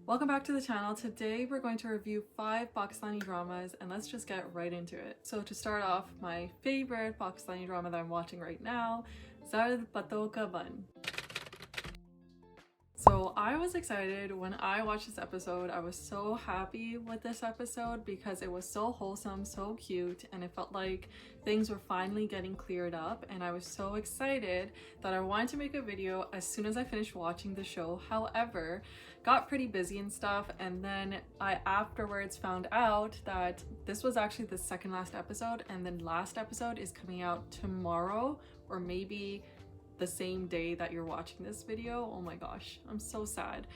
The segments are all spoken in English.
Welcome back to the channel. Today we're going to review 5 Pakistani dramas and let's just get right into it. So to start off, my favorite Pakistani drama that I'm watching right now, Zard Patton ka bunn. So I was excited when I watched this episode. I was so happy with this episode because it was so wholesome, so cute, and it felt like things were finally getting cleared up, and I was so excited that I wanted to make a video as soon as I finished watching the show. However, got pretty busy and stuff, and then I afterwards found out that this was actually the second last episode, and then last episode is coming out tomorrow or maybe the same day that you're watching this video. Oh my gosh, I'm so sad.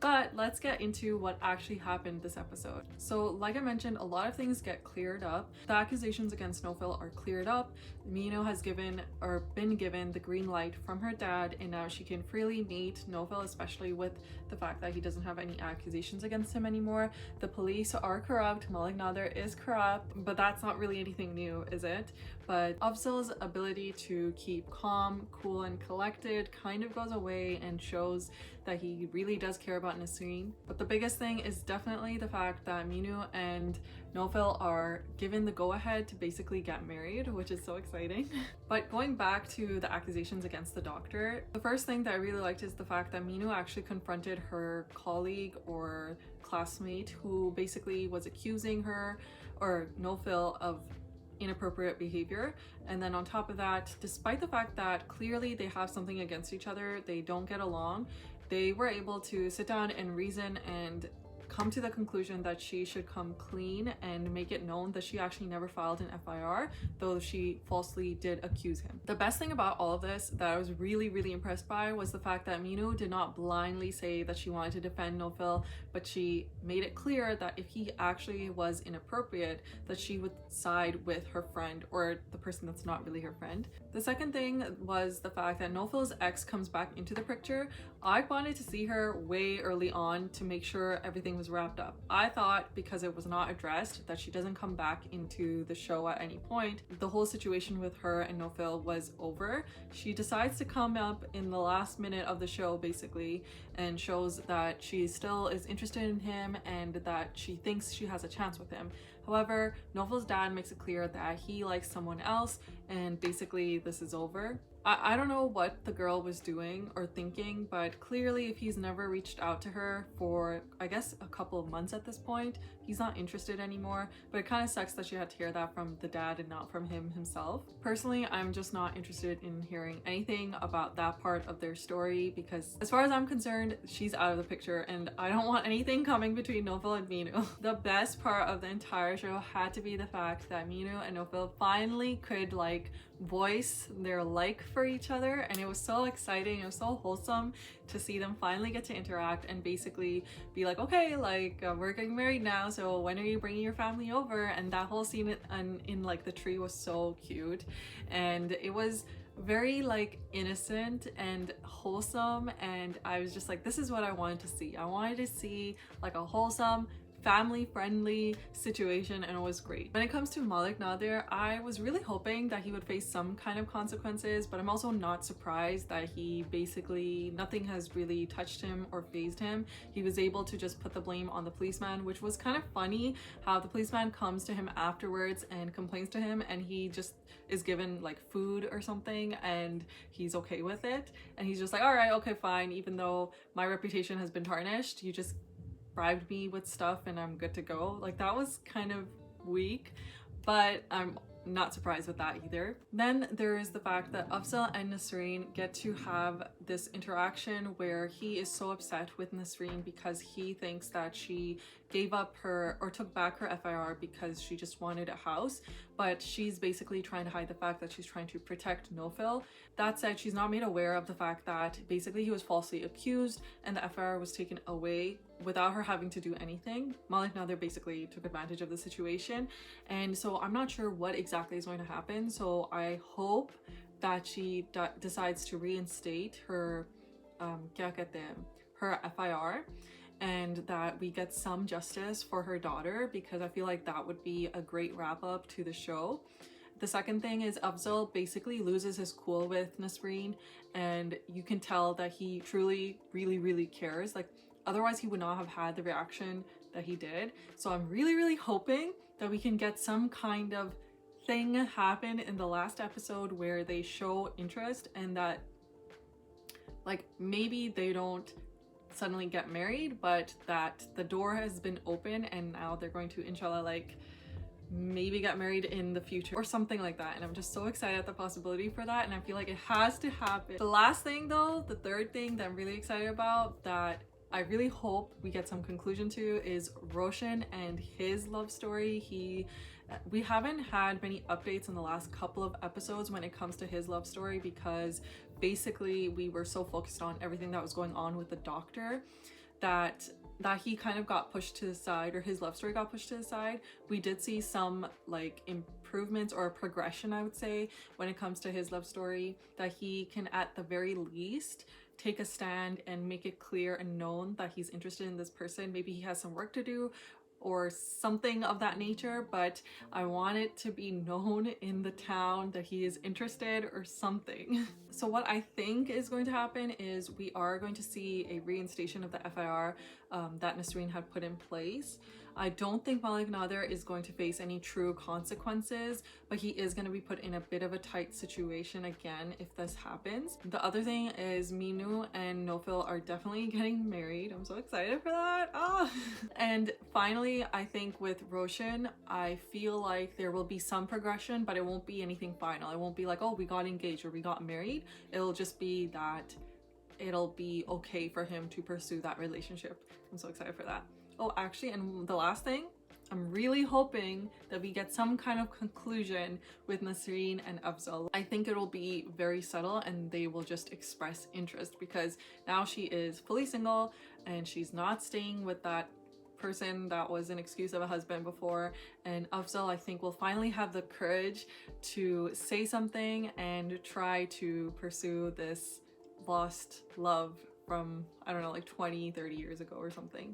But let's get into what actually happened this episode. So like I mentioned, a lot of things get cleared up. The accusations against Naufal are cleared up. Mino has been given the green light from her dad, and now she can freely meet Naufal, especially with the fact that he doesn't have any accusations against him anymore. The police are corrupt, Malik Nader is corrupt, but that's not really anything new, is it? But Afzal's ability to keep calm, cool, and collected kind of goes away and shows that he really does care about Nasreen. But the biggest thing is definitely the fact that Minu and Naufal are given the go-ahead to basically get married, which is so exciting. But going back to the accusations against the doctor, the first thing that I really liked is the fact that Minu actually confronted her colleague or classmate who basically was accusing her or Naufal of inappropriate behavior. And then on top of that, despite the fact that clearly they have something against each other, they don't get along, they were able to sit down and reason and come to the conclusion that she should come clean and make it known that she actually never filed an FIR, though she falsely did accuse him. The best thing about all of this that I was really impressed by was the fact that Minu did not blindly say that she wanted to defend Naufal, but she made it clear that if he actually was inappropriate, that she would side with her friend or the person that's not really her friend. The second thing was the fact that Naufal's ex comes back into the picture. I wanted to see her way early on to make sure everything was wrapped up. I thought because it was not addressed that she doesn't come back into the show at any point, the whole situation with her and Naufal was over. She decides to come up in the last minute of the show basically and shows that she still is interested in him and that she thinks she has a chance with him. However, Naufal's dad makes it clear that he likes someone else and basically this is over. I don't know what the girl was doing or thinking, but clearly if he's never reached out to her for I guess a couple of months at this point, he's not interested anymore. But it kind of sucks that she had to hear that from the dad and not from him himself. Personally, I'm just not interested in hearing anything about that part of their story because as far as I'm concerned, she's out of the picture and I don't want anything coming between Naufal and Minu. The best part of the entire show had to be the fact that Minu and Naufal finally could like voice their like for each other, and it was so exciting. It was so wholesome to see them finally get to interact and basically be like, okay, like we're getting married now, so when are you bringing your family over? And that whole scene in like the tree was so cute, and it was very like innocent and wholesome, and I was just like, this is what I wanted to see. I wanted to see like a wholesome family-friendly situation, and it was great. When it comes to Malik Nader, I was really hoping that he would face some kind of consequences, but I'm also not surprised that he basically nothing has really touched him or fazed him. He was able to just put the blame on the policeman, which was kind of funny how the policeman comes to him afterwards and complains to him, and he just is given like food or something and he's okay with it, and he's just like, all right, okay, fine, even though my reputation has been tarnished, you just bribed me with stuff and I'm good to go. Like that was kind of weak, but I'm not surprised with that either. Then there is the fact that Afzal and Nasreen get to have this interaction where he is so upset with Nasreen because he thinks that she gave up her or took back her FIR because she just wanted a house, but she's basically trying to hide the fact that she's trying to protect Naufal. That said, she's not made aware of the fact that basically he was falsely accused and the FIR was taken away without her having to do anything. Malik Nader basically took advantage of the situation, and so I'm not sure what exactly is going to happen. So I hope that she decides to reinstate her her FIR, and that we get some justice for her daughter, because I feel like that would be a great wrap up to the show. The second thing is Afzal basically loses his cool with Nasreen, and you can tell that he truly really cares. Like, Otherwise, he would not have had the reaction that he did. So I'm really hoping that we can get some kind of thing happen in the last episode where they show interest, and that like maybe they don't suddenly get married, but that the door has been open and now they're going to, inshallah, like maybe get married in the future or something like that. And I'm just so excited at the possibility for that, and I feel like it has to happen. The last thing though, the third thing that I'm really excited about, that I really hope we get some conclusion to, is Roshan and his love story. We haven't had many updates in the last couple of episodes when it comes to his love story, because basically we were so focused on everything that was going on with the doctor that he kind of got pushed to the side, or his love story got pushed to the side. We did see some like improvements or progression, I would say, when it comes to his love story, that he can at the very least take a stand and make it clear and known that he's interested in this person. Maybe he has some work to do or something of that nature, but I want it to be known in the town that he is interested or something. So what I think is going to happen is we are going to see a reinstation of the FIR that Nasreen had put in place. I don't think Malik Nader is going to face any true consequences, but he is going to be put in a bit of a tight situation again if this happens. The other thing is Minu and Nofil are definitely getting married. I'm so excited for that. And finally, I think with Roshan, I feel like there will be some progression, but it won't be anything final. It won't be like, oh, we got engaged or we got married. It'll just be that it'll be okay for him to pursue that relationship. I'm so excited for that. Oh, actually, and the last thing, I'm really hoping that we get some kind of conclusion with Nasreen and Afzal. I think it'll be very subtle and they will just express interest, because now she is fully single and she's not staying with that person that was an excuse of a husband before. And Afzal, I think, will finally have the courage to say something and try to pursue this lost love from, I don't know, like 20-30 years ago or something.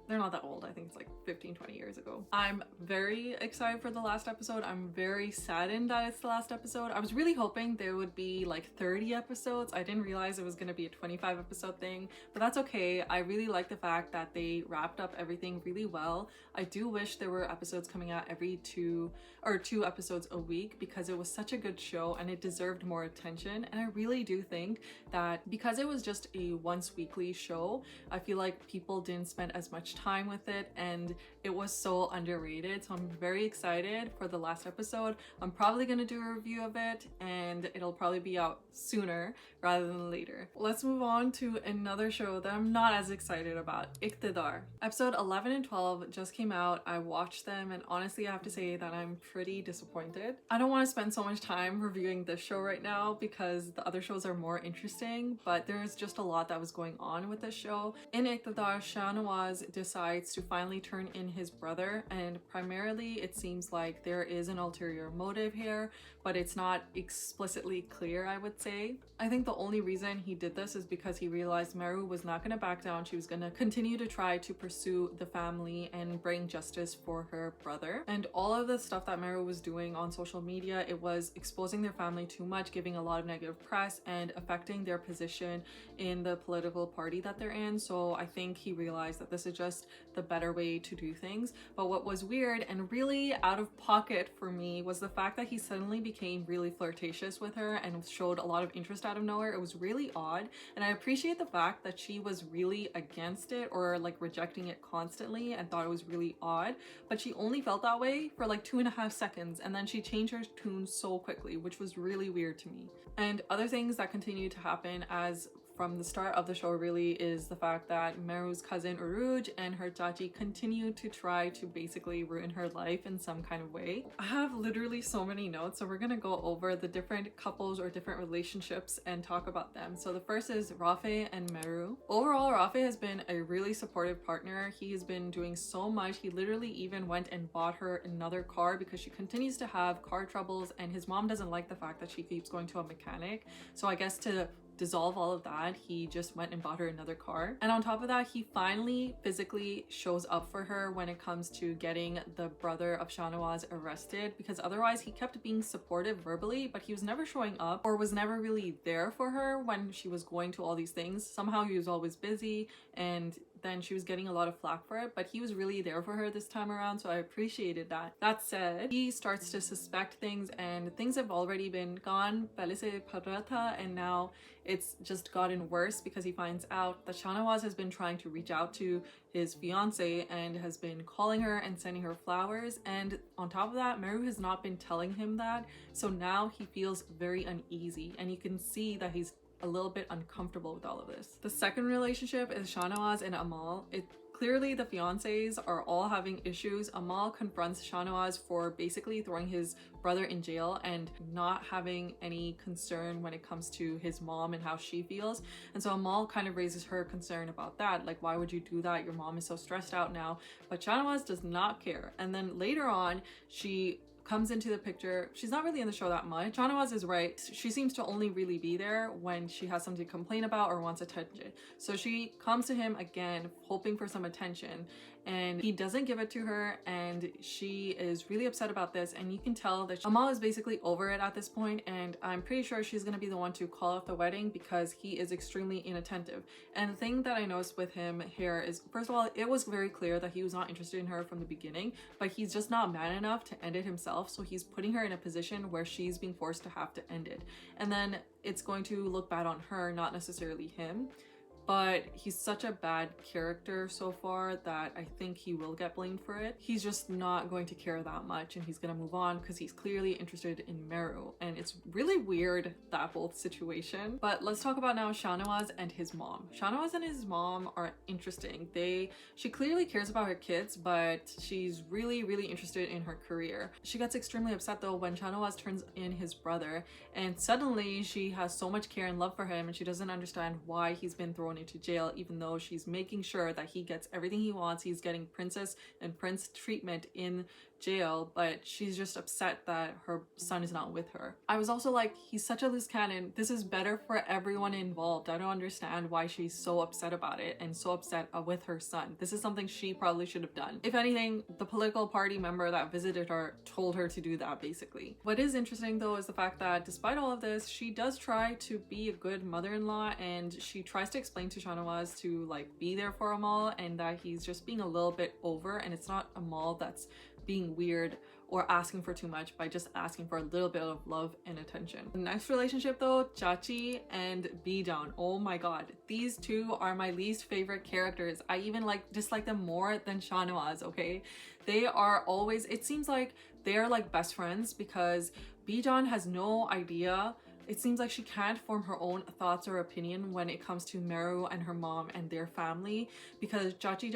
They're not that old. I think it's like 15-20 years ago. I'm very excited for the last episode. I'm very saddened that it's the last episode. I was really hoping there would be like 30 episodes. I didn't realize it was going to be a 25 episode thing, but that's okay. I really like the fact that they wrapped up everything really well. I do wish there were episodes coming out every two episodes a week, because it was such a good show and it deserved more attention. And I really do think that because it was just a once weekly show, I feel like people didn't spend as much time with it and it was so underrated. So I'm very excited for the last episode. I'm probably gonna do a review of it and it'll probably be out sooner rather than later. Let's move on to another show that I'm not as excited about, Iqtidar. Episode 11 and 12 just came out. I watched them and honestly I have to say that I'm pretty disappointed. I don't want to spend so much time reviewing this show right now because the other shows are more interesting, but there's just a lot that was going on with this show. In Iqtidar, Shahnawaz decides to finally turn in his brother, and primarily it seems like there is an ulterior motive here, but it's not explicitly clear, I would say. I think the only reason he did this is because he realized Meru was not going to back down. She was going to continue to try to pursue the family and bring justice for her brother. And all of the stuff that Meru was doing on social media, it was exposing their family too much, giving a lot of negative press and affecting their position in the political party that they're in. So I think he realized that this is just the better way to do things. But what was weird and really out of pocket for me was the fact that he suddenly became really flirtatious with her and showed a lot of interest out of nowhere. It was really odd, and I appreciate the fact that she was really against it or like rejecting it constantly and thought it was really odd, but she only felt that way for like 2.5 seconds and then she changed her tune so quickly, which was really weird to me. And other things that continue to happen as from the start of the show really is the fact that Meru's cousin Uruj and her chachi continue to try to basically ruin her life in some kind of way. I have literally so many notes, so we're gonna go over the different couples or different relationships and talk about them. So the first is Rafe and Meru. Overall, Rafe has been a really supportive partner. He has been doing so much. He literally even went and bought her another car because she continues to have car troubles and his mom doesn't like the fact that she keeps going to a mechanic. So I guess to dissolve all of that, he just went and bought her another car. And on top of that, he finally physically shows up for her when it comes to getting the brother of Shahnawaz arrested, because otherwise he kept being supportive verbally, but he was never showing up or was never really there for her when she was going to all these things. Somehow he was always busy, and then she was getting a lot of flack for it, but he was really there for her this time around, so I appreciated that. That said, he starts to suspect things, and things have already been gone pehle se bhar raha tha, and now it's just gotten worse because he finds out that Shahnawaz has been trying to reach out to his fiance and has been calling her and sending her flowers, and on top of that, Meru has not been telling him that, so now he feels very uneasy, and you can see that he's a little bit uncomfortable with all of this. The second relationship is Shahnawaz and Anmol. Clearly the fiancés are all having issues. Anmol confronts Shahnawaz for basically throwing his brother in jail and not having any concern when it comes to his mom and how she feels. And so Anmol kind of raises her concern about that. Like, why would you do that? Your mom is so stressed out now. But Shahnawaz does not care. And then later on, she comes into the picture. She's not really in the show that much. Shahnawaz is right. She seems to only really be there when she has something to complain about or wants attention. So she comes to him again, hoping for some attention, and he doesn't give it to her, and she is really upset about this, and you can tell that Anmol is basically over it at this point, and I'm pretty sure she's gonna be the one to call off the wedding because he is extremely inattentive. And the thing that I noticed with him here is, first of all, it was very clear that he was not interested in her from the beginning, but he's just not man enough to end it himself, so he's putting her in a position where she's being forced to have to end it. And then it's going to look bad on her, not necessarily him. But he's such a bad character so far that I think he will get blamed for it. He's just not going to care that much, and he's gonna move on because he's clearly interested in Meru, and it's really weird, that both situation. But let's talk about now Shahnawaz and his mom. Shahnawaz and his mom are interesting. She clearly cares about her kids, but she's really interested in her career. She gets extremely upset though when Shahnawaz turns in his brother, and suddenly she has so much care and love for him, and she doesn't understand why he's been thrown into jail, even though she's making sure that he gets everything he wants. He's getting princess and prince treatment in jail, but she's just upset that her son is not with her. I was also like, he's such a loose cannon. This is better for everyone involved. I don't understand why she's so upset about it and so upset with her son. This is something she probably should have done. If anything, the political party member that visited her told her to do that, basically. What is interesting though is the fact that despite all of this, she does try to be a good mother-in-law, and she tries to explain to Shahnawaz to like be there for Anmol, and that he's just being a little bit over, and it's not Anmol that's being weird or asking for too much by just asking for a little bit of love and attention. The next relationship though, Chachi and Bijan. Oh my god, these two are my least favorite characters. I even dislike them more than Shahnawaz, okay? They are always, it seems like they're like best friends, because Bijan has no idea. It seems like she can't form her own thoughts or opinion when it comes to Meru and her mom and their family, because Chachi,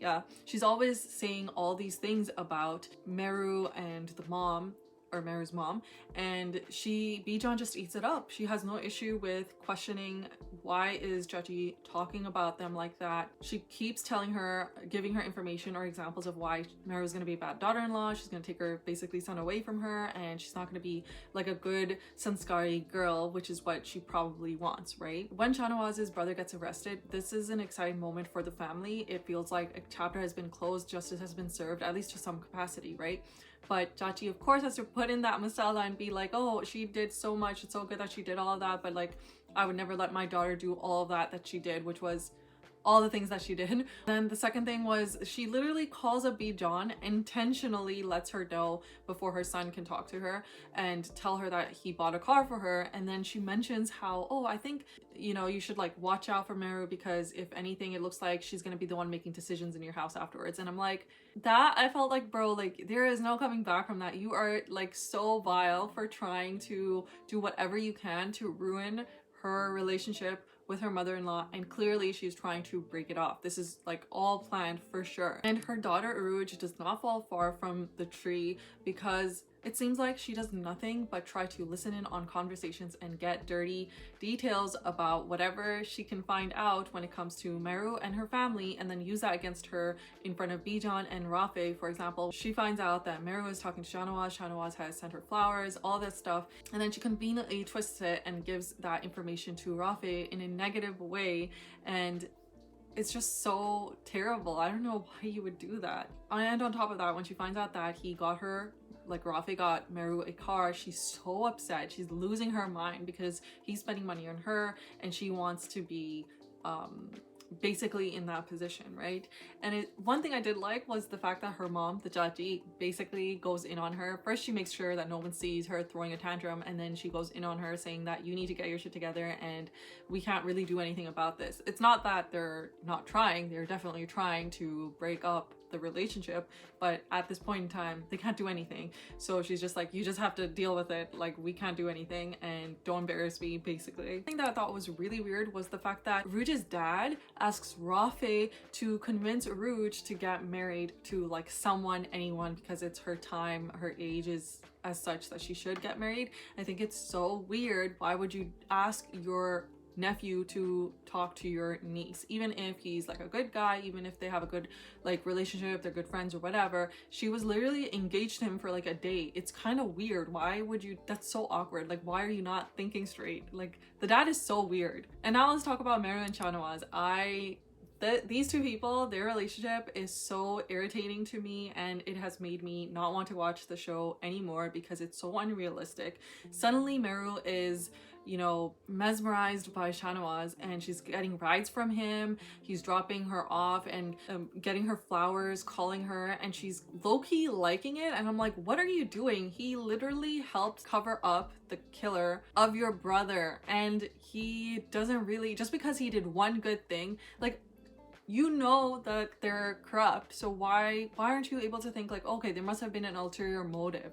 yeah, she's always saying all these things about Meru and the mom, or Meru's mom, and Bijan just eats it up. She has no issue with questioning why is Chachi talking about them like that. She keeps telling her, giving her information or examples of why Meru is going to be a bad daughter-in-law. She's going to take her basically son away from her, and she's not going to be like a good sanskari girl, which is what she probably wants, right? When Shahnawaz's brother gets arrested, this is an exciting moment for the family. It feels like a chapter has been closed, justice has been served, at least to some capacity, right? But Chachi, of course, has to put in that masala and be like, oh, she did so much. It's so good that she did all of that. But like, I would never let my daughter do all of that she did, which was all the things that she did. Then the second thing was she literally calls up Bijan, intentionally lets her know before her son can talk to her and tell her that he bought a car for her. And then she mentions how, oh, I think, you know, you should like watch out for Meru, because if anything, it looks like she's gonna be the one making decisions in your house afterwards. And I'm like, that I felt like, bro, like there is no coming back from that. You are like so vile for trying to do whatever you can to ruin her relationship with her mother-in-law, and clearly she's trying to break it off. This is like all planned for sure. And her daughter Uruj does not fall far from the tree, because It seems like she does nothing but try to listen in on conversations and get dirty details about whatever she can find out when it comes to Meru and her family, and then use that against her in front of Bijan and Rafe. For example, she finds out that Meru is talking to Shahnawaz has sent her flowers, all that stuff, and then she conveniently twists it and gives that information to Rafe in a negative way, and it's just so terrible. I don't know why you would do that. And on top of that, when she finds out that he got her, like Rafe got Meru a car, she's so upset. She's losing her mind because he's spending money on her and she wants to be basically in that position, right? And one thing I did like was the fact that her mom, the Jaji, basically goes in on her. First, she makes sure that no one sees her throwing a tantrum, and then she goes in on her saying that you need to get your shit together and we can't really do anything about this. It's not that they're not trying, they're definitely trying to break up the relationship, but at this point in time they can't do anything. So she's just like, you just have to deal with it, like we can't do anything and don't embarrass me, basically. The thing that I thought was really weird was the fact that Rouge's dad asks Rafe to convince Rouge to get married to like anyone, because it's her time, her age is as such that she should get married. I think it's so weird. Why would you ask your nephew to talk to your niece, even if he's like a good guy, even if they have a good like relationship, they're good friends or whatever? She was literally engaged to him for like a day. It's kind of weird. Why would you? That's so awkward. Like, why are you not thinking straight? Like, the dad is so weird. And now let's talk about Meru and Shahnawaz. These two people, their relationship is so irritating to me, and it has made me not want to watch the show anymore because it's so unrealistic. Suddenly Meru is, you know, mesmerized by Shahnawaz and she's getting rides from him. He's dropping her off and getting her flowers, calling her, and she's low-key liking it. And I'm like, what are you doing? He literally helped cover up the killer of your brother, and he doesn't really, just because he did one good thing, like, you know that they're corrupt, so why aren't you able to think like, okay, there must have been an ulterior motive?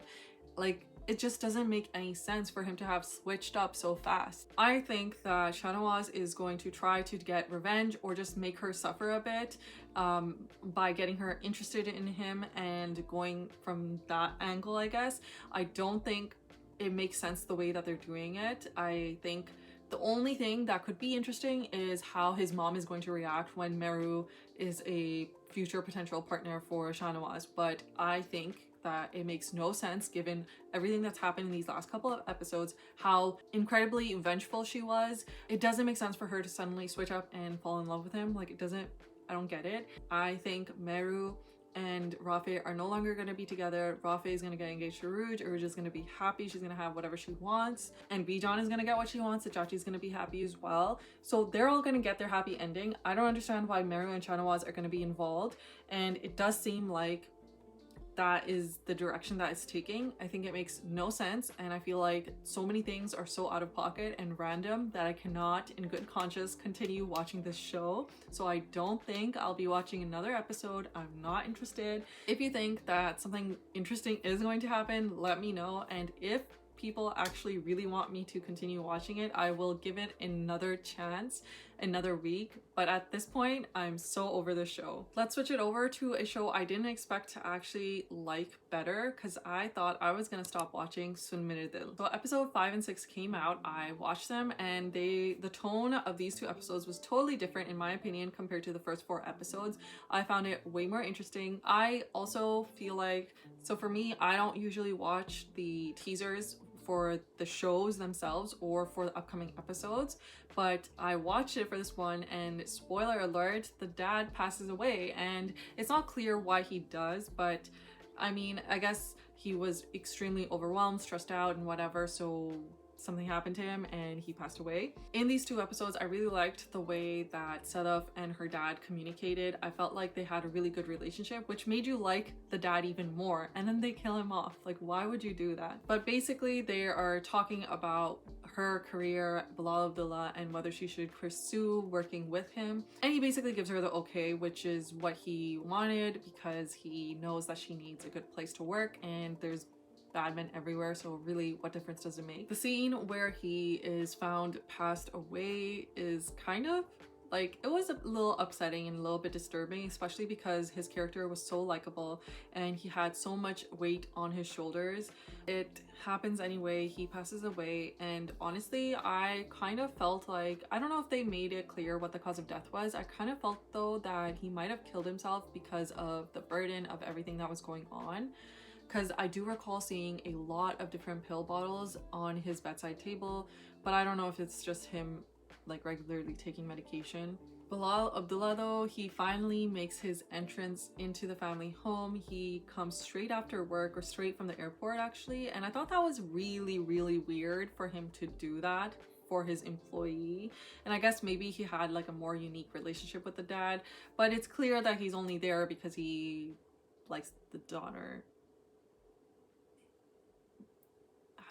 Like, it just doesn't make any sense for him to have switched up so fast. I think that Shahnawaz is going to try to get revenge or just make her suffer a bit by getting her interested in him and going from that angle, I guess. I don't think it makes sense the way that they're doing it. I think the only thing that could be interesting is how his mom is going to react when Meru is a future potential partner for Shahnawaz. But I think that it makes no sense given everything that's happened in these last couple of episodes, how incredibly vengeful she was. It doesn't make sense for her to suddenly switch up and fall in love with him. Like, I don't get it. I think Meru and Rafe are no longer going to be together. Rafe is going to get engaged to Rouge. Rouge is going to be happy. She's going to have whatever she wants. And Bijan is going to get what she wants. Sachachi is going to be happy as well. So they're all going to get their happy ending. I don't understand why Meru and Shahnawaz are going to be involved. And it does seem like that is the direction that it's taking. I think it makes no sense, and I feel like so many things are so out of pocket and random that I cannot in good conscience continue watching this show. So I don't think I'll be watching another episode. I'm not interested. If you think that something interesting is going to happen, let me know, and if people actually really want me to continue watching it, I will give it another chance, another week. But at this point, I'm so over the show. Let's switch it over to a show I didn't expect to actually like better, because I thought I was gonna stop watching Sunn Mere Dill. So episode 5 and 6 came out, I watched them, and the tone of these two episodes was totally different in my opinion compared to the first 4 episodes. I found it way more interesting. I also feel like, so for me, I don't usually watch the teasers for the shows themselves or for the upcoming episodes, but I watched it for this one, and spoiler alert, the dad passes away, and it's not clear why he does, but I mean, I guess he was extremely overwhelmed, stressed out and whatever, so something happened to him and he passed away. In these 2 episodes, I really liked the way that Sadaf and her dad communicated. I felt like they had a really good relationship, which made you like the dad even more, and then they kill him off. Like, why would you do that? But basically they are talking about her career, Bilal Abdullah, and whether she should pursue working with him, and he basically gives her the okay, which is what he wanted, because he knows that she needs a good place to work and there's bad men everywhere, so really what difference does it make? The scene where he is found passed away is kind of Like, it was a little upsetting and a little bit disturbing, especially because his character was so likable and he had so much weight on his shoulders. It happens anyway, he passes away, and honestly, I kind of felt like, I don't know if they made it clear what the cause of death was. I kind of felt though that he might have killed himself because of the burden of everything that was going on. Because I do recall seeing a lot of different pill bottles on his bedside table, but I don't know if it's just him like regularly taking medication. Bilal Abdullah though, he finally makes his entrance into the family home. He comes straight after work, or straight from the airport actually, and I thought that was really weird for him to do that for his employee. And I guess maybe he had like a more unique relationship with the dad, but it's clear that he's only there because he likes the daughter.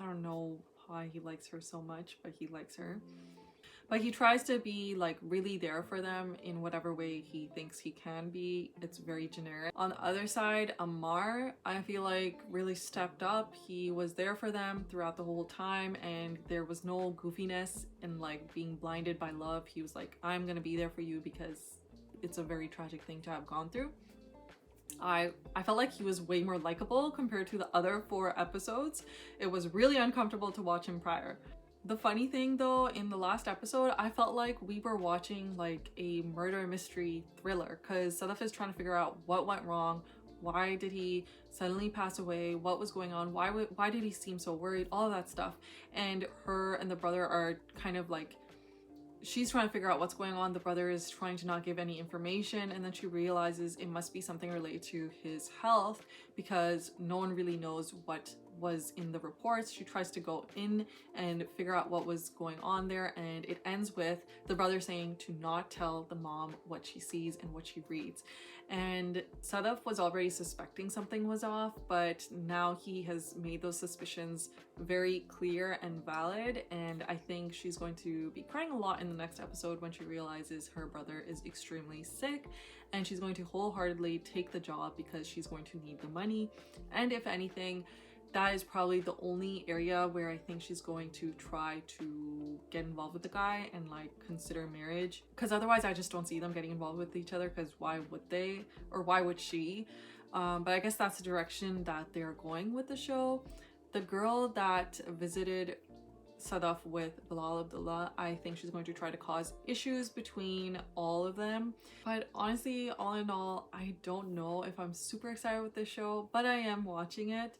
I don't know why he likes her so much, but he likes her. But he tries to be like really there for them in whatever way he thinks he can be. It's very generic. On the other side, Ammar, I feel like really stepped up. He was there for them throughout the whole time, and there was no goofiness and like being blinded by love. He was like, I'm gonna be there for you because it's a very tragic thing to have gone through. I felt like he was way more likable compared to the other 4 episodes. It was really uncomfortable to watch him prior. The funny thing though, in the last episode, I felt like we were watching like a murder mystery thriller, because Sadaf is trying to figure out what went wrong, why did he suddenly pass away, what was going on, why did he seem so worried, all of that stuff. And her and the brother are kind of like, she's trying to figure out what's going on, the brother is trying to not give any information, and then she realizes it must be something related to his health because no one really knows what was in the reports. She tries to go in and figure out what was going on there, and it ends with the brother saying to not tell the mom what she sees and what she reads. And Sadaf was already suspecting something was off, but now he has made those suspicions very clear and valid, and I think she's going to be crying a lot in the next episode when she realizes her brother is extremely sick, and she's going to wholeheartedly take the job because she's going to need the money. And if anything, that is probably the only area where I think she's going to try to get involved with the guy and like consider marriage, because otherwise I just don't see them getting involved with each other, because why would they, or why would she? But I guess that's the direction that they're going with the show. The girl that visited Sadaf with Bilal Abdullah, I think she's going to try to cause issues between all of them. But honestly, all in all, I don't know if I'm super excited with this show, but I am watching it.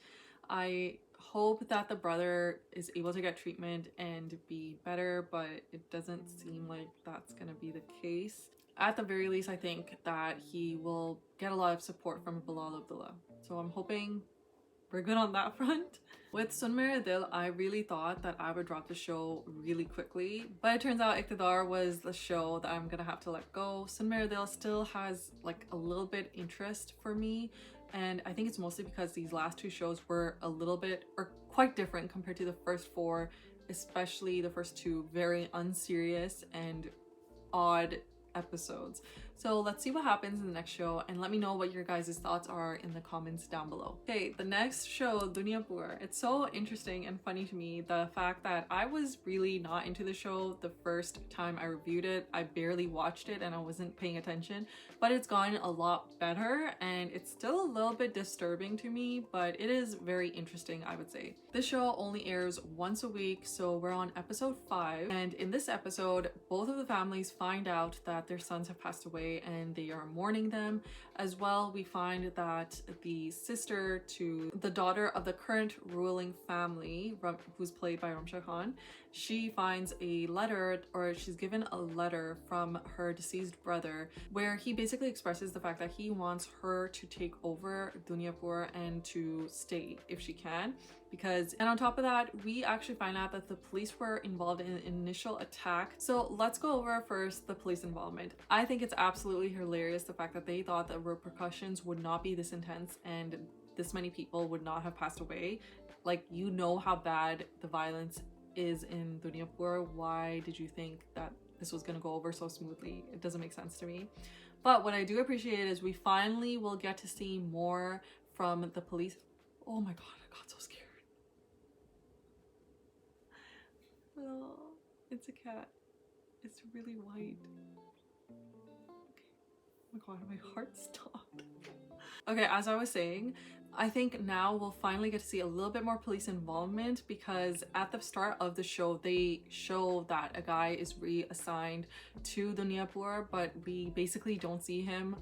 I hope that the brother is able to get treatment and be better, but it doesn't seem like that's gonna be the case. At the very least, I think that he will get a lot of support from Bilal Abdullah. So I'm hoping we're good on that front. With Sunn Mere Dill, I really thought that I would drop the show really quickly, but it turns out Iqtidar was the show that I'm gonna have to let go. Sunn Mere Dill still has like a little bit interest for me, and I think it's mostly because these last 2 shows were a little bit, or quite different compared to the first 4, especially the first 2 very unserious and odd episodes. So let's see what happens in the next show, and let me know what your guys' thoughts are in the comments down below. Okay, the next show, Duniyapur. It's so interesting and funny to me, the fact that I was really not into the show the first time I reviewed it. I barely watched it and I wasn't paying attention, but it's gotten a lot better, and it's still a little bit disturbing to me, but it is very interesting, I would say. This show only airs once a week, so we're on episode 5, and in this episode, both of the families find out that their sons have passed away and they are mourning them. As well, we find that the sister to the daughter of the current ruling family, who's played by Ramsha Khan, she finds a letter, or she's given a letter from her deceased brother, where he basically expresses the fact that he wants her to take over Duniyapur and to stay if she can. And on top of that, we actually find out that the police were involved in an initial attack. So let's go over first the police involvement. I think it's absolutely hilarious the fact that they thought the repercussions would not be this intense and this many people would not have passed away. Like, you know how bad the violence is in Duniyapur. Why did you think that this was gonna go over so smoothly? It doesn't make sense to me. But what I do appreciate is we finally will get to see more from the police. Oh my god, I got so scared. Oh, it's a cat. It's really white. my god, my heart stopped. Okay, as I was saying, I think now we'll finally get to see a little bit more police involvement, because at the start of the show they show that a guy is reassigned to Duniyapur, but we basically don't see him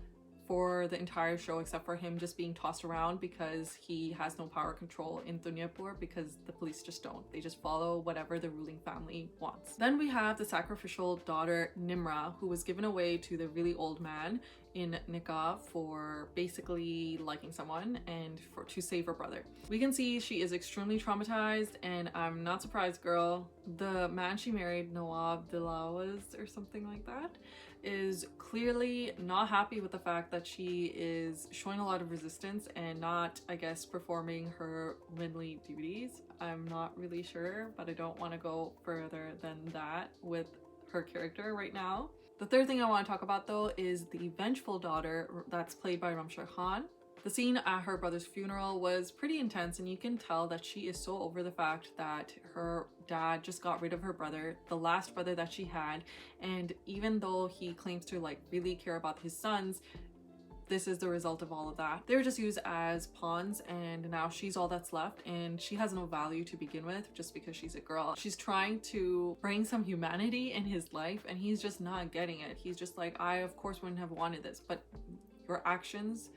for the entire show except for him just being tossed around because he has no power control in Duniyapur, because the police just don't. They just follow whatever the ruling family wants. Then we have the sacrificial daughter Nimra, who was given away to the really old man in Nikah for basically liking someone and to save her brother. We can see she is extremely traumatized, and I'm not surprised, girl. The man she married, Nawab Dilawaz or something like that, is clearly not happy with the fact that she is showing a lot of resistance and not, I guess, performing her womanly duties. I'm not really sure, but I don't want to go further than that with her character right now. The third thing I want to talk about though is the vengeful daughter that's played by Ramsha. The scene at her brother's funeral was pretty intense, and you can tell that she is so over the fact that her dad just got rid of her brother, the last brother that she had, and even though he claims to like really care about his sons, this is the result of all of that. They were just used as pawns, and now she's all that's left, and she has no value to begin with just because she's a girl. She's trying to bring some humanity in his life, and he's just not getting it. He's just like, I of course wouldn't have wanted this, but your actions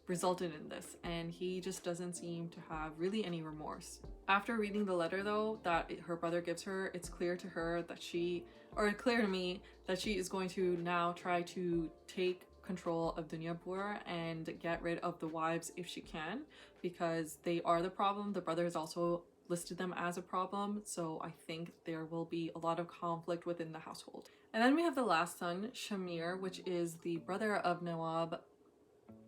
resulted in this, and he just doesn't seem to have really any remorse. After reading the letter though that her brother gives her, it's clear to her that clear to me that she is going to now try to take control of Duniyapur and get rid of the wives if she can, because they are the problem. The brother has also listed them as a problem, so I think there will be a lot of conflict within the household. And then we have the last son, Shamir, which is the brother of Nawab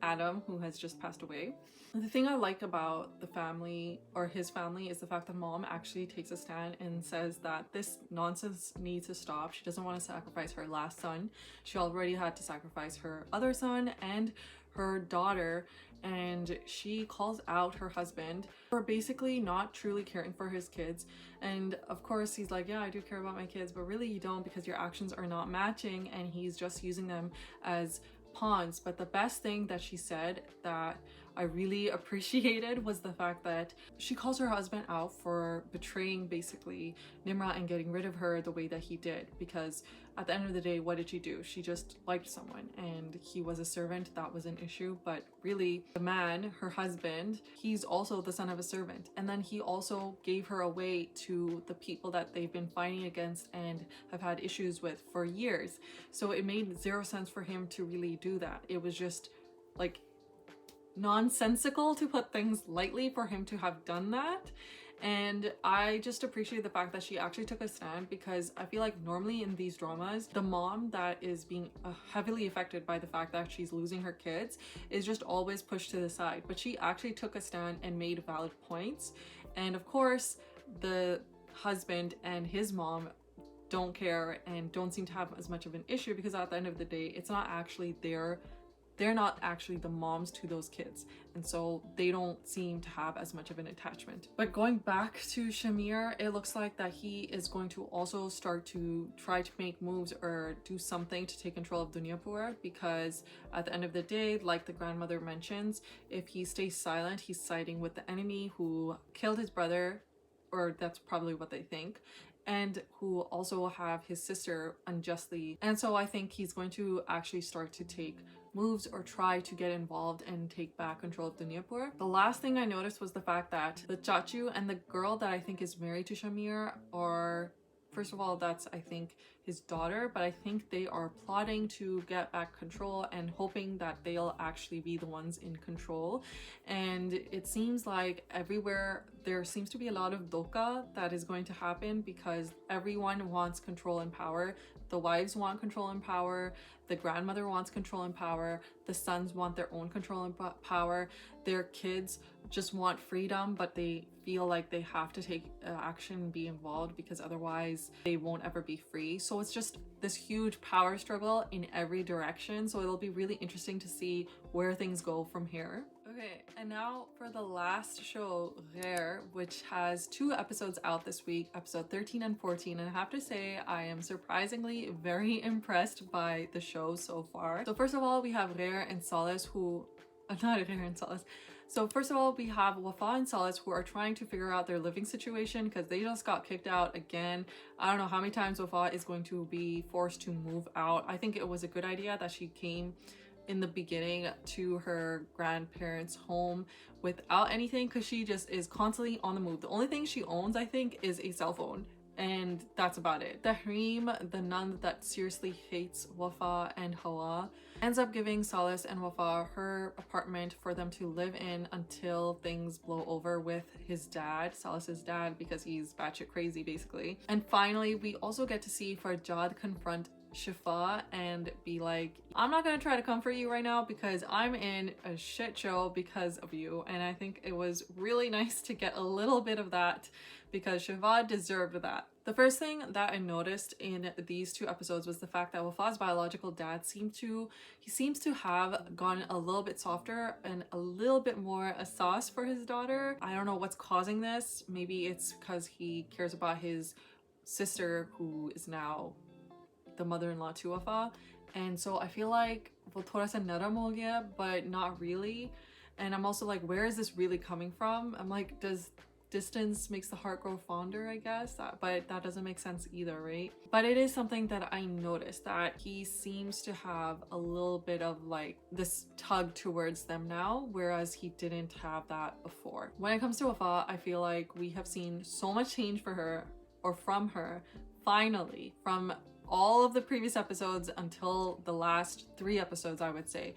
Adam, who has just passed away. The thing I like about the family, or his family, is the fact that mom actually takes a stand and says that this nonsense needs to stop. She doesn't want to sacrifice her last son. She already had to sacrifice her other son and her daughter, and she calls out her husband for basically not truly caring for his kids. And of course he's like, yeah, I do care about my kids, but really you don't, because your actions are not matching, and he's just using them as pawns. But the best thing that she said that I really appreciated was the fact that she calls her husband out for betraying basically Nimra and getting rid of her the way that he did, because at the end of the day, what did she do? She just liked someone, and he was a servant. That was an issue, but really the man, her husband, he's also the son of a servant, and then he also gave her away to the people that they've been fighting against and have had issues with for years. So it made zero sense for him to really do that. It was just like nonsensical, to put things lightly, for him to have done that. And I just appreciate the fact that she actually took a stand, because I feel like normally in these dramas, the mom that is being heavily affected by the fact that she's losing her kids is just always pushed to the side, but she actually took a stand and made valid points. And of course the husband and his mom don't care and don't seem to have as much of an issue, because at the end of the day, it's not actually they're not actually the moms to those kids, and so they don't seem to have as much of an attachment. But going back to Shamir, it looks like that he is going to also start to try to make moves or do something to take control of Duniyapur, because at the end of the day, like the grandmother mentions, if he stays silent, he's siding with the enemy who killed his brother, or that's probably what they think, and who also have his sister unjustly. And so I think he's going to actually start to take moves or try to get involved and take back control of Duniyapur. The last thing I noticed was the fact that the Chachu and the girl that I think is married to Shamir are, first of all, that's I think his daughter, but I think they are plotting to get back control and hoping that they'll actually be the ones in control. And it seems like everywhere there seems to be a lot of doka that is going to happen, because everyone wants control and power. The wives want control and power, the grandmother wants control and power, the sons want their own control and power, their kids just want freedom, but they feel like they have to take action and be involved, because otherwise they won't ever be free. So it's just this huge power struggle in every direction, so it'll be really interesting to see where things go from here. Okay, and now for the last show, Ghair, which has 2 episodes out this week, episode 13 and 14, and I have to say I am surprisingly very impressed by the show. show so far. So first of all, we have Ghair and Solace who... not Ghair and Solace. So first of all, we have Wafa and Solace who are trying to figure out their living situation because they just got kicked out again. I don't know how many times Wafa is going to be forced to move out. I think it was a good idea that she came in the beginning to her grandparents' home without anything, because she just is constantly on the move. The only thing she owns, I think, is a cell phone, and that's about it. The Hareem, the nun that seriously hates Wafa and Hawa, ends up giving Solace and Wafa her apartment for them to live in until things blow over with his dad, Solace's dad, because he's batshit crazy basically. And finally, we also get to see Farjad confront Shifa and be like, I'm not gonna try to comfort you right now because I'm in a shit show because of you. And I think it was really nice to get a little bit of that because Shifa deserved that. The first thing that I noticed in these two episodes was the fact that Wafa's biological dad seems to have gone a little bit softer and a little bit more a sauce for his daughter. I don't know what's causing this. Maybe it's because he cares about his sister who is now the mother-in-law to Wafa, and so I feel like wo thoda sa naram ho gaya, but not really. And I'm also like, where is this really coming from? I'm like, does distance makes the heart grow fonder, I guess, but that doesn't make sense either, right? But it is something that I noticed, that he seems to have a little bit of like this tug towards them now, whereas he didn't have that before. When it comes to Wafa, I feel like we have seen so much change for her, or from her, finally, from all of the previous episodes until the last 3 episodes, I would say.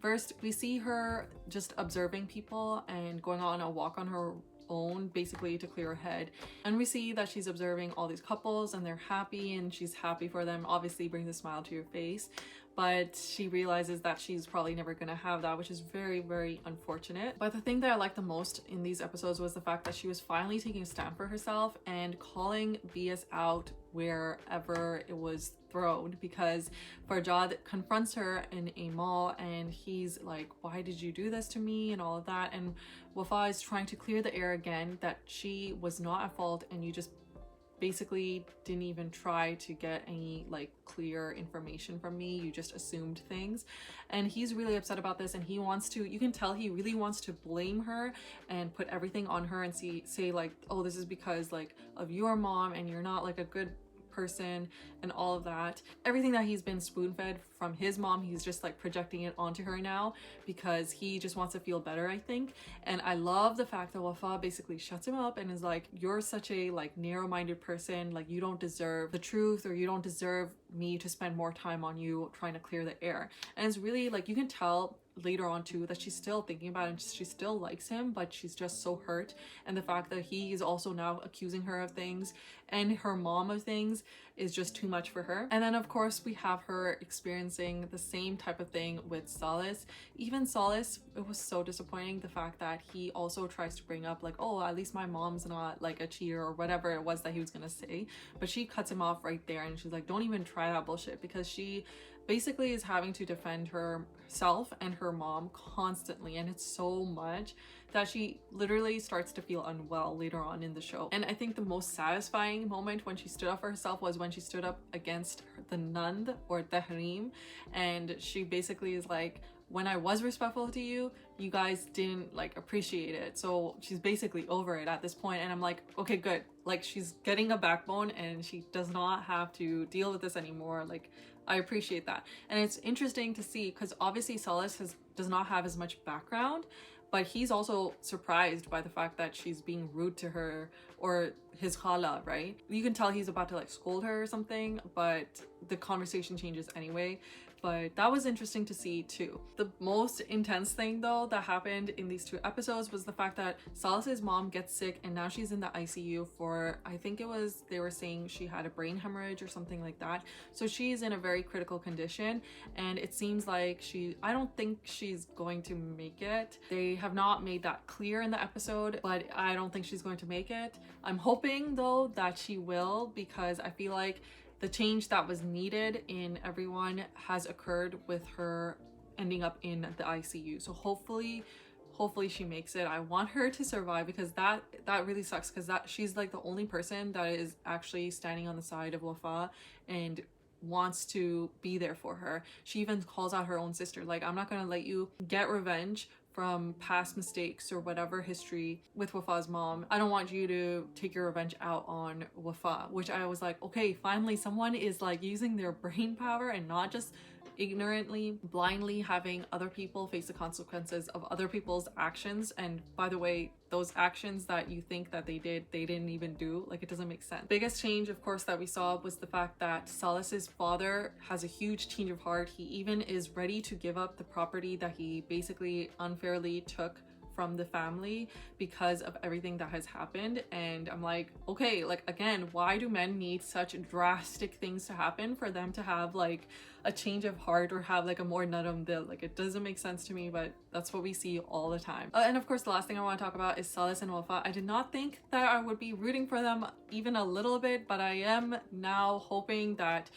First, we see her just observing people and going on a walk on her own, basically to clear her head. And we see that she's observing all these couples and they're happy and she's happy for them. Obviously brings a smile to your face. But she realizes that she's probably never gonna have that, which is very, very unfortunate. But the thing that I liked the most in these episodes was the fact that she was finally taking a stand for herself and calling BS out wherever it was thrown, because Farjad confronts her in a mall and he's like, why did you do this to me, and all of that. And Wafa is trying to clear the air again, that she was not at fault and you just basically didn't even try to get any like clear information from me, you just assumed things. And he's really upset about this, and he wants to, you can tell he really wants to blame her and put everything on her and say like, oh, this is because like of your mom and you're not like a good person and all of that. Everything that he's been spoon-fed from his mom, he's just like projecting it onto her now because he just wants to feel better, I think. And I love the fact that Wafa basically shuts him up and is like, you're such a like narrow-minded person, like you don't deserve the truth, or you don't deserve me to spend more time on you trying to clear the air. And it's really like, you can tell later on too that she's still thinking about it and she still likes him, but she's just so hurt. And the fact that he is also now accusing her of things and her mom of things is just too much for her. And then of course we have her experiencing the same type of thing with Solace. Even Solace, it was so disappointing the fact that he also tries to bring up like, oh, at least my mom's not like a cheater or whatever it was that he was gonna say, but she cuts him off right there and she's like, don't even try that bullshit, because she basically is having to defend herself and her mom constantly, and it's so much that she literally starts to feel unwell later on in the show. And I think the most satisfying moment when she stood up for herself was when she stood up against the Nand or the Hareem, and she basically is like, when I was respectful to you, you guys didn't like appreciate it. So she's basically over it at this point, and I'm like, okay, good. Like, she's getting a backbone and she does not have to deal with this anymore. Like, I appreciate that. And it's interesting to see because obviously Solace does not have as much background, but he's also surprised by the fact that she's being rude to her, or his khala, right? You can tell he's about to like scold her or something, but the conversation changes anyway. But that was interesting to see too. The most intense thing though that happened in these 2 episodes was the fact that Solace's mom gets sick and now she's in the ICU for, I think it was, they were saying she had a brain hemorrhage or something like that. So she's in a very critical condition, and it seems like I don't think she's going to make it. They have not made that clear in the episode, but I don't think she's going to make it. I'm hoping though that she will, because I feel like the change that was needed in everyone has occurred with her ending up in the ICU. So hopefully she makes it. I want her to survive, because that really sucks, because she's like the only person that is actually standing on the side of Wafa and wants to be there for her. She even calls out her own sister, like, I'm not gonna let you get revenge from past mistakes or whatever history with Wafa's mom. I don't want you to take your revenge out on Wafa, which I was like, okay, finally someone is like using their brain power and not just ignorantly, blindly having other people face the consequences of other people's actions. And by the way, those actions that you think that they did, they didn't even do. Like, it doesn't make sense. Biggest change, of course, that we saw was the fact that Salih's father has a huge change of heart. He even is ready to give up the property that he basically unfairly took from the family because of everything that has happened. And I'm like, okay, like, again, why do men need such drastic things to happen for them to have like a change of heart or have like a more Nadeem Dill? Like, it doesn't make sense to me, but that's what we see all the time. And of course, the last thing I want to talk about is Salih and Wafa. I did not think that I would be rooting for them even a little bit, but I am now hoping that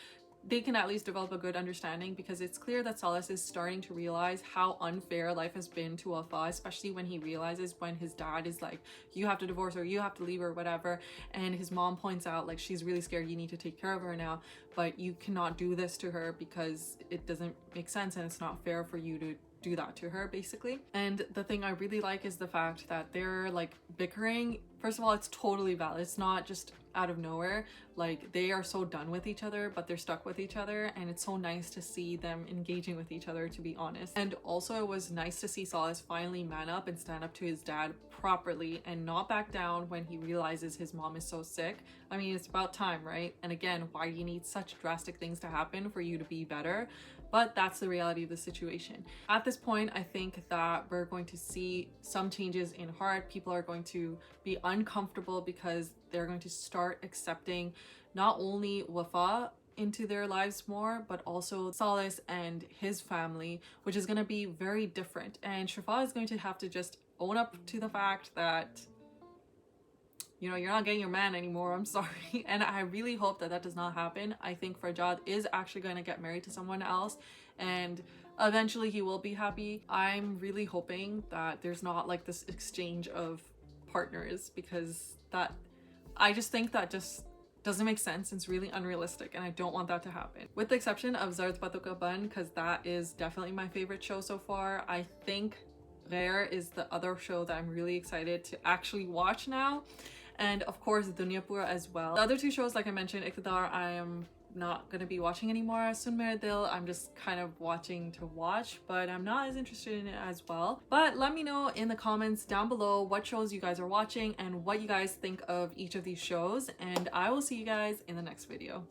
they can at least develop a good understanding, because it's clear that Salih is starting to realize how unfair life has been to Wafa, especially when he realizes when his dad is like, you have to divorce her, you have to leave her, whatever, and his mom points out like, she's really scared, you need to take care of her now, but you cannot do this to her because it doesn't make sense and it's not fair for you to do that to her, basically. And the thing I really like is the fact that they're like bickering. First of all, it's totally valid. It's not just out of nowhere. Like, they are so done with each other, but they're stuck with each other, and it's so nice to see them engaging with each other, to be honest. And also, it was nice to see Salih finally man up and stand up to his dad properly and not back down when he realizes his mom is so sick. I mean, it's about time, right? And again, why do you need such drastic things to happen for you to be better? But that's the reality of the situation. At this point, I think that we're going to see some changes in heart. People are going to be uncomfortable because they're going to start accepting not only Wafa into their lives more, but also Salih and his family, which is going to be very different. And Shafa is going to have to just own up to the fact that, you know, you're not getting your man anymore, I'm sorry. And I really hope that that does not happen. I think Farjad is actually going to get married to someone else, and eventually he will be happy. I'm really hoping that there's not like this exchange of partners, because that, I just think that just doesn't make sense. It's really unrealistic, and I don't want that to happen. With the exception of Zard Patton, because that is definitely my favorite show so far. I think Ghair is the other show that I'm really excited to actually watch now. And of course, Duniyapur as well. The other two shows, like I mentioned, Iqtidar, I am not going to be watching anymore. Sunn Mere Dill, I'm just kind of watching to watch, but I'm not as interested in it as well. But let me know in the comments down below what shows you guys are watching and what you guys think of each of these shows. And I will see you guys in the next video.